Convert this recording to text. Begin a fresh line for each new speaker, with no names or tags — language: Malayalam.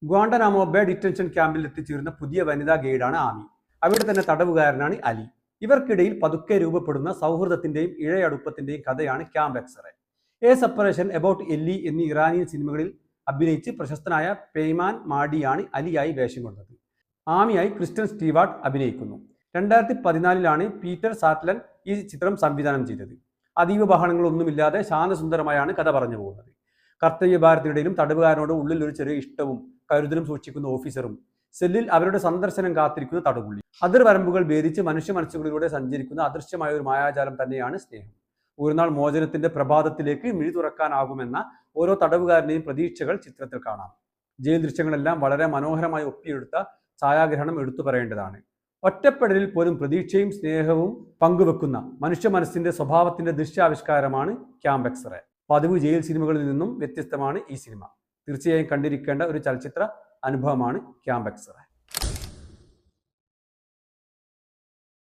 ഗ്വാണ്ടനാമോ ബേ ഡിറ്റൻഷൻ ക്യാമ്പിൽ എത്തിച്ചേരുന്ന പുതിയ വനിതാ ഗൈഡാണ് ആമി. അവിടെ തന്നെ തടവുകാരനാണ് അലി. ഇവർക്കിടയിൽ പതുക്കെ രൂപപ്പെടുന്ന സൗഹൃദത്തിന്റെയും ഇഴയടുപ്പത്തിന്റെയും കഥയാണ് Camp X Ray. A Separation, About Elly എന്നീ ഇറാനിയൻ സിനിമകളിൽ അഭിനയിച്ച് പ്രശസ്തനായ പെയ്മാൻ മാഡിയാണ് അലിയായി വേഷം കൊണ്ടത്. ആമിയായി ക്രിസ്റ്റൻ സ്റ്റീവാർട്ട് അഭിനയിക്കുന്നു. 2014 പീറ്റർ സാറ്റ്ലൻ ഈ ചിത്രം സംവിധാനം ചെയ്തത്. അതീവ ബഹളങ്ങളൊന്നുമില്ലാതെ ശാന്തസുന്ദരമായാണ് കഥ പറഞ്ഞു പോകുന്നത്. കർത്തവ്യഭാരത്തിനിടയിലും തടവുകാരനോട് ഉള്ളിൽ ഒരു ചെറിയ ഇഷ്ടവും കരുതലും സൂക്ഷിക്കുന്ന ഓഫീസറും സെല്ലിൽ അവരുടെ സന്ദർശനം കാത്തിരിക്കുന്ന തടവുള്ളി. അതിർവരമ്പുകൾ ഭേദിച്ച് മനുഷ്യ മനസ്സുകളിലൂടെ സഞ്ചരിക്കുന്ന അദൃശ്യമായ ഒരു മായാജാലം തന്നെയാണ് സ്നേഹം. ഒരു നാൾ മോചനത്തിന്റെ പ്രഭാതത്തിലേക്ക് മിഴി തുറക്കാനാകുമെന്ന ഓരോ തടവുകാരനെയും പ്രതീക്ഷകൾ ചിത്രത്തിൽ കാണാം. ജയിൽ ദൃശ്യങ്ങളെല്ലാം വളരെ മനോഹരമായി ഒപ്പിയെടുത്ത ഛായാഗ്രഹണം എടുത്തു പറയേണ്ടതാണ്. ഒറ്റപ്പെടലിൽ പോലും പ്രതീക്ഷയും സ്നേഹവും പങ്കുവെക്കുന്ന മനുഷ്യ മനസ്സിന്റെ സ്വഭാവത്തിന്റെ ദൃശ്യാവിഷ്കാരമാണ് ക്യാമ്പ് എക്സറെ. പതിവ് ജയിൽ സിനിമകളിൽ നിന്നും വ്യത്യസ്തമാണ് ഈ സിനിമ. തീർച്ചയായും കണ്ടിരിക്കേണ്ട ഒരു ചലച്ചിത്ര അനുഭവമാണ് ക്യാമ്പ് എക്സറെ.